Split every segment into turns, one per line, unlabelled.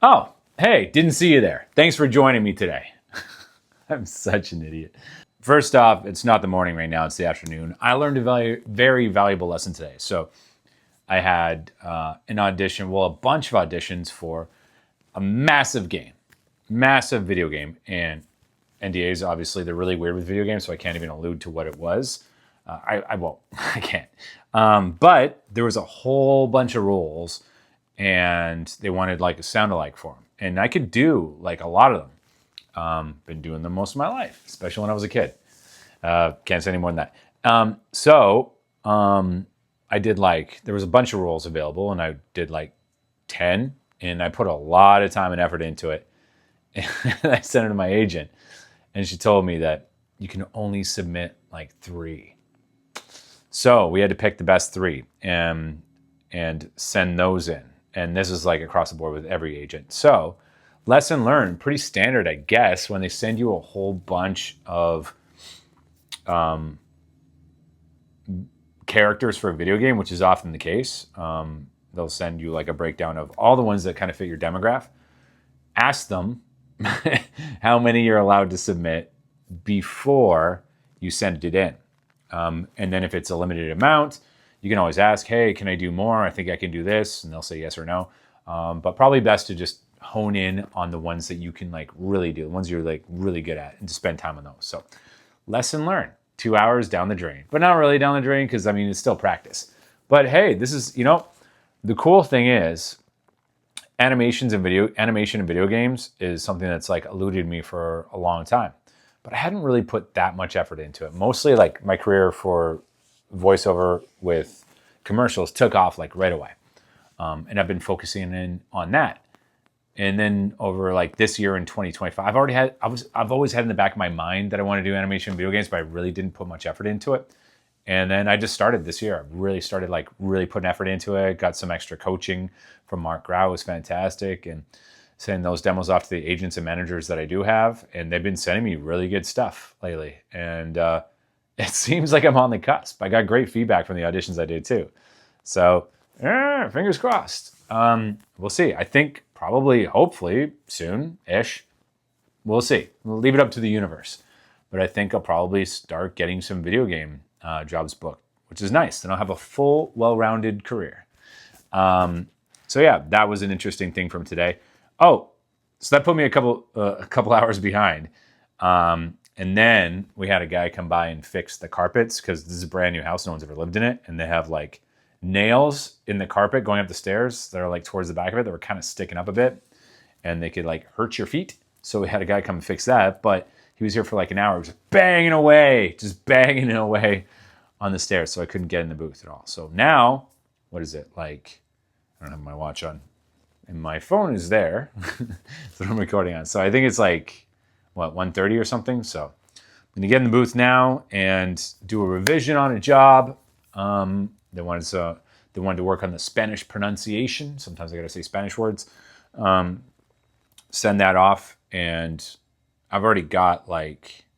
Oh, hey, didn't see you there. Thanks for joining me today. I'm such an idiot. First off, it's not the morning right now, it's the afternoon. I learned a very valuable lesson today. So I had an audition, well, a bunch of auditions for a massive video game. And NDAs, obviously, they're really weird with video games, so I can't even allude to what it was. I won't, I can't. But there was a whole bunch of roles, and they wanted like a sound-alike for them. And I could do like a lot of them. Been doing them most of my life, especially when I was a kid. Can't say any more than that. I did there was a bunch of roles available, and I did like 10, and I put a lot of time and effort into it. And I sent it to my agent, and she told me that you can only submit like 3. So we had to pick the best 3 and send those in. And this is like across the board with every agent. So lesson learned, pretty standard, I guess, when they send you a whole bunch of characters for a video game, which is often the case. They'll send you like a breakdown of all the ones that kind of fit your demographic. Ask them how many you're allowed to submit before you send it in. And then if it's a limited amount, you can always ask, hey, can I do more? I think I can do this. And they'll say yes or no. But probably best to just hone in on the ones that you can like really do, the ones you're like really good at, and to spend time on those. So lesson learned, 2 hours down the drain, but not really down the drain, because I mean, it's still practice. But hey, this is, the cool thing is animation in video games is something that's like eluded me for a long time, but I hadn't really put that much effort into it. Mostly like my career for voiceover with commercials took off like right away. And I've been focusing in on that. And then over like this year in 2025, I've always had in the back of my mind that I want to do animation in video games, but I really didn't put much effort into it. And then I just started this year. I really started like really putting effort into it. Got some extra coaching from Mark Grau, was fantastic, and sending those demos off to the agents and managers that I do have. And they've been sending me really good stuff lately. And it seems like I'm on the cusp. I got great feedback from the auditions I did too. So fingers crossed. We'll see. I think probably, hopefully, soon-ish. We'll see. We'll leave it up to the universe. But I think I'll probably start getting some video game jobs booked, which is nice. Then I'll have a full, well-rounded career. So yeah, that was an interesting thing from today. Oh, so that put me a couple hours behind. And then we had a guy come by and fix the carpets, because this is a brand new house. No one's ever lived in it. And they have like nails in the carpet going up the stairs that are like towards the back of it that were kind of sticking up a bit, and they could like hurt your feet. So we had a guy come and fix that, but he was here for like an hour, just banging away on the stairs. So I couldn't get in the booth at all. So now, what is it? Like, I don't have my watch on, and my phone is there. That's what I'm recording on. So I think it's like, 1:30 or something. So I'm going to get in the booth now and do a revision on a job. They wanted to work on the Spanish pronunciation. Sometimes I got to say Spanish words. Send that off, and I've already got if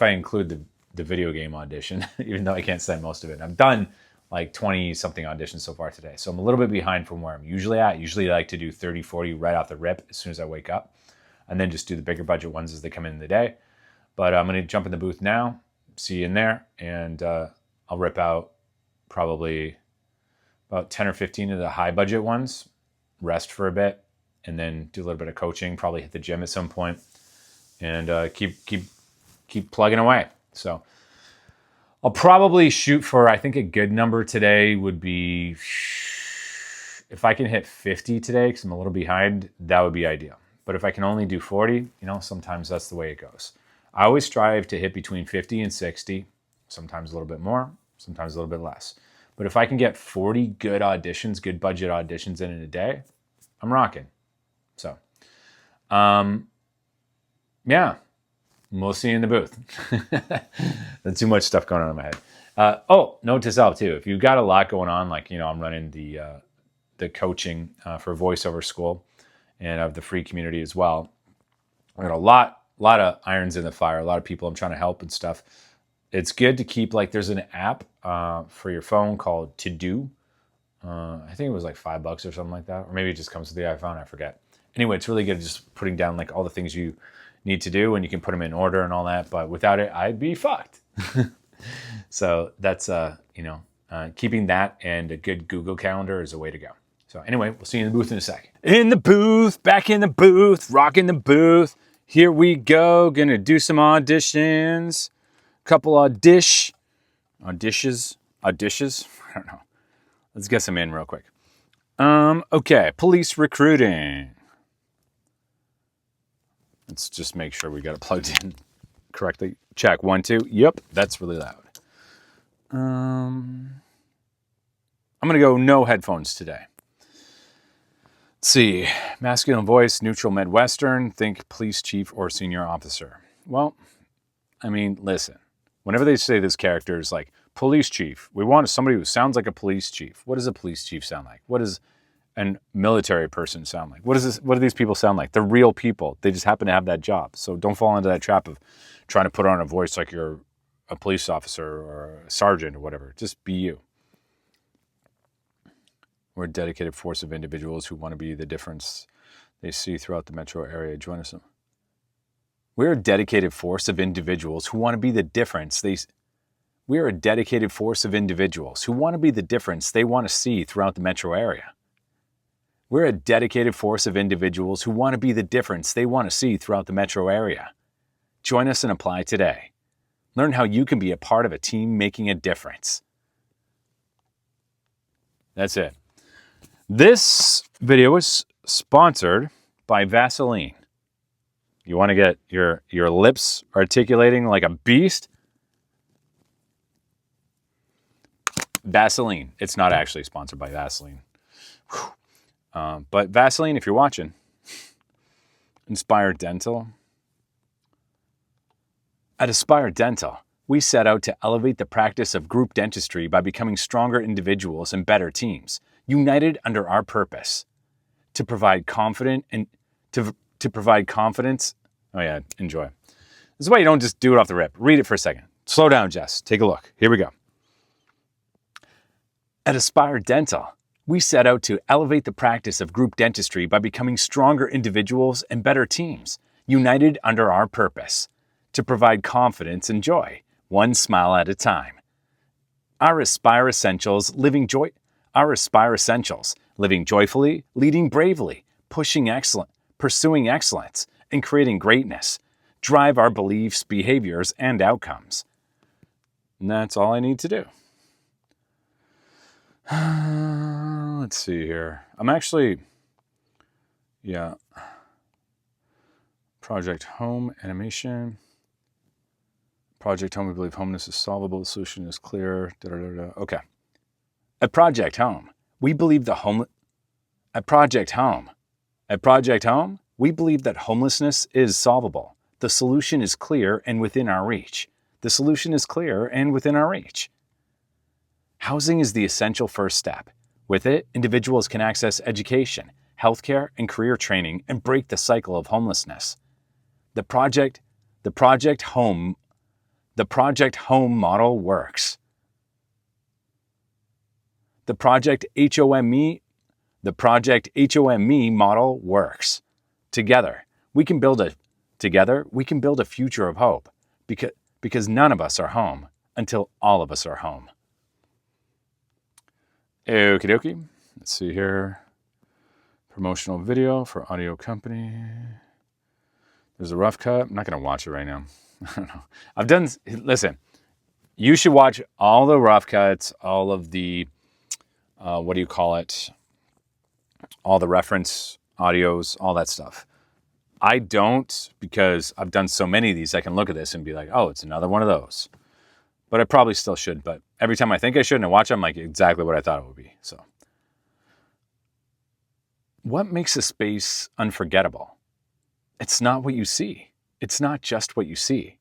I include the video game audition, even though I can't send most of it, I've done like 20 something auditions so far today. So I'm a little bit behind from where I'm usually at. Usually I like to do 30, 40 right off the rip as soon as I wake up, and then just do the bigger budget ones as they come in the day. But I'm going to jump in the booth now, see you in there, and I'll rip out probably about 10 or 15 of the high budget ones, rest for a bit, and then do a little bit of coaching, probably hit the gym at some point, and keep plugging away. So I'll probably shoot for, I think a good number today would be, if I can hit 50 today, because I'm a little behind, that would be ideal. But if I can only do 40, sometimes that's the way it goes. I always strive to hit between 50 and 60, sometimes a little bit more, sometimes a little bit less. But if I can get 40 good auditions, good budget auditions in a day, I'm rocking. So, yeah, we'll see you in the booth. That's too much stuff going on in my head. Note to self too, if you've got a lot going on, like, I'm running the coaching for VoiceOver School, and I have the free community as well. I got a lot of irons in the fire, a lot of people I'm trying to help and stuff. It's good to keep, there's an app for your phone called To Do. I think it was like $5 or something like that. Or maybe it just comes with the iPhone. I forget. Anyway, it's really good just putting down like all the things you need to do, and you can put them in order and all that. But without it, I'd be fucked. So that's, keeping that and a good Google Calendar is a way to go. So anyway, we'll see you in the booth in a sec. In the booth, back in the booth, rocking the booth. Here we go. Gonna do some auditions. Couple auditions. I don't know. Let's get some in real quick. Okay, police recruiting. Let's just make sure we got it plugged in correctly. Check 1, 2. Yep, that's really loud. I'm gonna go no headphones today. Let's see. Masculine voice, neutral Midwestern. Think police chief or senior officer. Well, I mean, listen. Whenever they say this character is like police chief, we want somebody who sounds like a police chief. What does a police chief sound like? What does a military person sound like? What do these people sound like? They're real people. They just happen to have that job. So don't fall into that trap of trying to put on a voice like you're a police officer or a sergeant or whatever. Just be you. We're a dedicated force of individuals who want to be the difference they see throughout the metro area. Join us. We're a dedicated force of individuals who want to be the difference We're a dedicated force of individuals who want to be the difference they want to see throughout the metro area. We're a dedicated force of individuals who want to be the difference they want to see throughout the metro area. Join us and apply today. Learn how you can be a part of a team making a difference. That's it. This video is sponsored by Vaseline. You want to get your lips articulating like a beast? Vaseline. It's not actually sponsored by Vaseline. But Vaseline, if you're watching. Inspire Dental. At Aspire Dental, we set out to elevate the practice of group dentistry by becoming stronger individuals and better teams, united under our purpose, to provide confidence. Oh yeah, enjoy. This is why you don't just do it off the rip. Read it for a second. Slow down, Jess. Take a look. Here we go. At Aspire Dental, we set out to elevate the practice of group dentistry by becoming stronger individuals and better teams, united under our purpose, to provide confidence and joy, one smile at a time. Our Aspire Essentials, living joyfully, leading bravely, pursuing excellence, and creating greatness, drive our beliefs, behaviors, and outcomes. And that's all I need to do. Let's see here. I'm actually, Project Home Animation. Project Home, we believe homelessness is solvable. The solution is clear. Okay. At Project Home, we believe we believe that homelessness is solvable. The solution is clear and within our reach. Housing is the essential first step. With it, individuals can access education, healthcare, and career training and break the cycle of homelessness. The Project Home model works. The Project HOME model works. Together, we can build a future of hope because none of us are home until all of us are home. Okie dokie. Let's see here. Promotional video for audio company. There's a rough cut. I'm not going to watch it right now. I don't know. Listen, you should watch all the rough cuts, all of the, all the reference audios, all that stuff. I don't, because I've done so many of these, I can look at this and be like, oh, it's another one of those. But I probably still should. But every time I think I should and I watch it, I'm like, exactly what I thought it would be. So, what makes a space unforgettable? It's not what you see. It's not just what you see.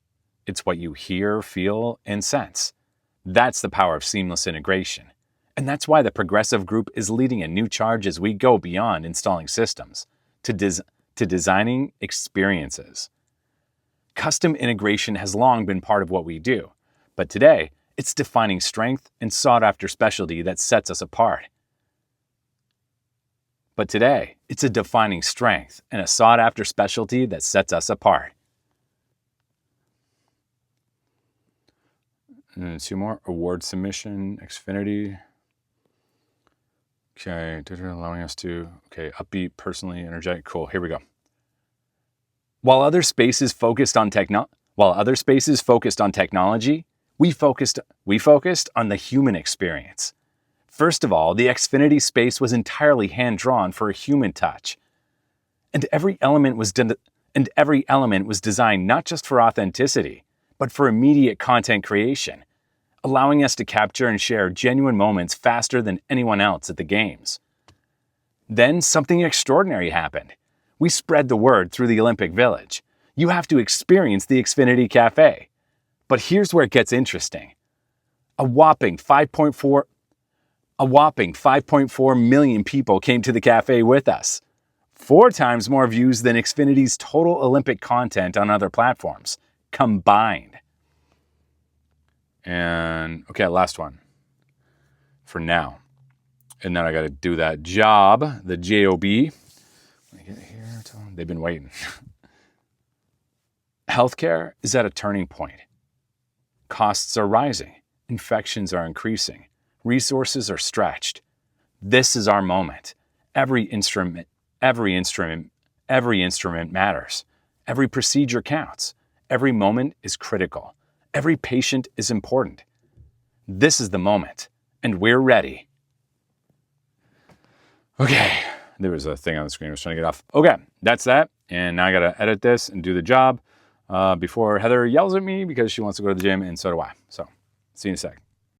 It's what you hear, feel, and sense. That's the power of seamless integration. And that's why the Progressive Group is leading a new charge as we go beyond installing systems to designing experiences. Custom integration has long been part of what we do. But today, it's defining strength and sought-after specialty that sets us apart. But today, it's a defining strength and a sought-after specialty that sets us apart. And then 2 more. Award submission, Xfinity. Okay, allowing us to, upbeat, personally energetic. Cool, here we go. While other spaces focused on technology, we focused on the human experience. First of all, the Xfinity space was entirely hand-drawn for a human touch. And every element was designed not just for authenticity, but for immediate content creation, allowing us to capture and share genuine moments faster than anyone else at the games. Then something extraordinary happened. We spread the word through the Olympic Village. You have to experience the Xfinity Cafe. But here's where it gets interesting. A whopping 5.4 million people came to the cafe with us. 4 times more views than Xfinity's total Olympic content on other platforms, combined. And, last one for now. And then I got to do that job, the J-O-B. Let me get here. They've been waiting. Healthcare is at a turning point. Costs are rising. Infections are increasing. Resources are stretched. This is our moment. Every instrument matters. Every procedure counts. Every moment is critical. Every patient is important. This is the moment, and we're ready. Okay, there was a thing on the screen I was trying to get off. Okay, that's that. And now I got to edit this and do the job before Heather yells at me because she wants to go to the gym, and so do I. So, see you in a sec.